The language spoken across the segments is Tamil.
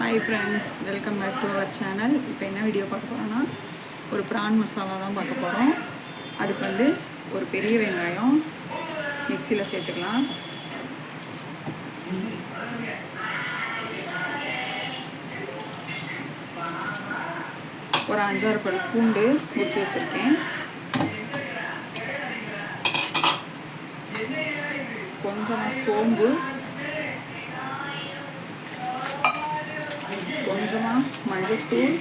Hi friends, welcome back to our channel. இப்போ என்ன வீடியோ பார்க்க போகிறோன்னா ஒரு ப்ரான் மசாலா தான் பார்க்க போகிறோம். அதுக்கு வந்து ஒரு பெரிய வெங்காயம் மிக்சியில் சேர்த்துக்கலாம். ஒரு 5-6 பல் பூண்டு உரிச்சு வச்சுருக்கேன். கொஞ்சமாக சோம்பு, கொஞ்சமாக மஞ்சள்தூள்,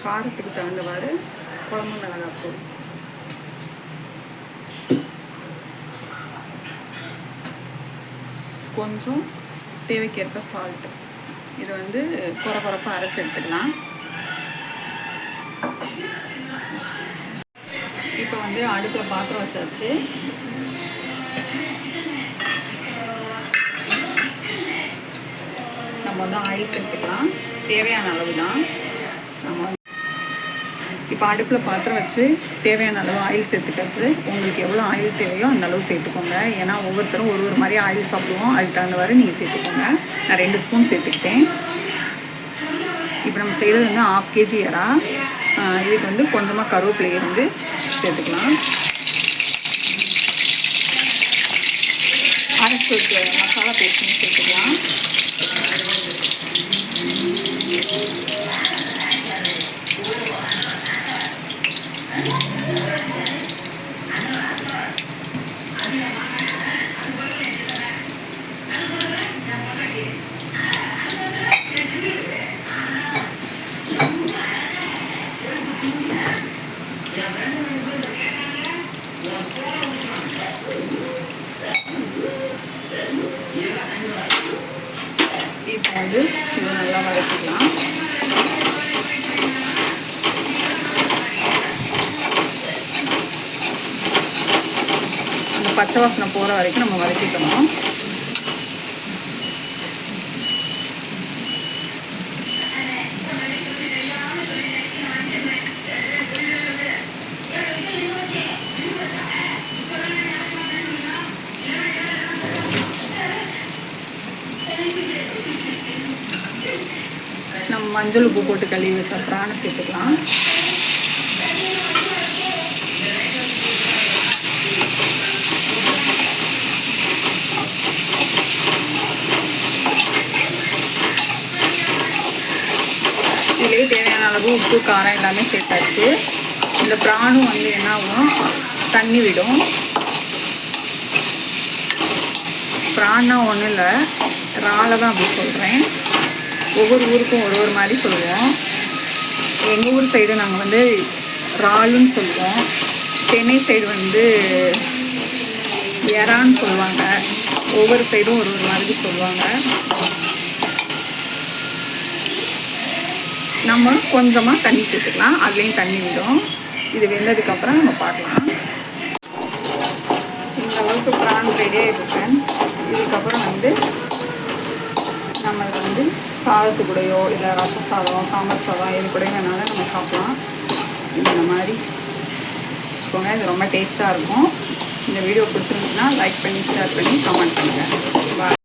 காரத்துக்கு தகுந்தவாறு குழம்பு மிளகாத்தூள், கொஞ்சம் தேவைக்கேற்ப சால்ட்டு. இது வந்து குறைப்பாக அரைச்சி எடுத்துக்கலாம். இப்போ வந்து அடுப்பில் பாத்திரம் வச்சாச்சு. நம்ம வந்து ஆயில் சேர்த்துக்கலாம். தேவையான அளவு தான். நம்ம இப்போ அடுப்பில் பாத்திரம் வச்சு தேவையான அளவு ஆயில் சேர்த்துக்கிறது. உங்களுக்கு எவ்வளோ ஆயில் தேவையோ அந்த அளவு சேர்த்துக்கோங்க. ஏன்னா ஒவ்வொருத்தரும் ஒரு மாதிரி ஆயில் சாப்பிடுவோம். அதுக்கு தகுந்தவாறு நீங்கள் சேர்த்துக்கோங்க. நான் 2 ஸ்பூன் சேர்த்துக்கிட்டேன். இப்போ நம்ம செய்கிறது வந்து 1/2 kg இறா. இதுக்கு வந்து கொஞ்சமாக கருவேப்பிலை இருந்து சேர்த்துக்கலாம். அரைச்சி வச்ச மசாலா பேஸ்ட் சேர்த்துக்கலாம். இப்போ வந்து இது நல்லா வதக்கிக்கலாம். அந்த பச்சை வாசனை போகிற வரைக்கும் நம்ம வதக்கிக்கணும். நம்ம மஞ்சள் உப்பு போட்டு கழுவி வச்ச பிரானை சேர்த்துக்கலாம். இதுலேயே தேவையான அளவு உப்பு காரம் எல்லாமே சேர்த்தாச்சு. இந்த பிரானும் வந்து என்ன ஆகும், தண்ணி விடும். பிரான்னா ஒன்றும் இல்லை, இறாலை தான் அப்படி சொல்கிறேன். ஒவ்வொரு ஊருக்கும் ஒரு மாதிரி சொல்லுவோம். எங்கள் ஊர் சைடு நாங்கள் வந்து இறாலுன்னு சொல்லுவோம். சென்னை சைடு வந்து எறான்னு சொல்லுவாங்க. ஒவ்வொரு சைடும் ஒரு மாதிரி சொல்லுவாங்க. நம்ம கொஞ்சமாக தண்ணி சேர்த்துக்கலாம். அதுலேயும் தண்ணி விடும். இது வெந்ததுக்கப்புறம் நம்ம பார்க்கலாம். இந்த அளவுக்கு ப்ரான் ரெடி ஆகிடுது ஃப்ரெண்ட்ஸ். இதுக்கப்புறம் வந்து நம்ம இதை வந்து சாதத்து கூடயோ இல்லை ரச சாதம், சாம்பார் சாதம் எது கூட வேணாலும் நம்ம சாப்பிட்லாம். இந்த மாதிரி வச்சுக்கோங்க. இது ரொம்ப டேஸ்ட்டாக இருக்கும். இந்த வீடியோ பிடிச்சிருந்துச்சுன்னா லைக் பண்ணி, ஷேர் பண்ணி, கமெண்ட் பண்ணுங்கள்.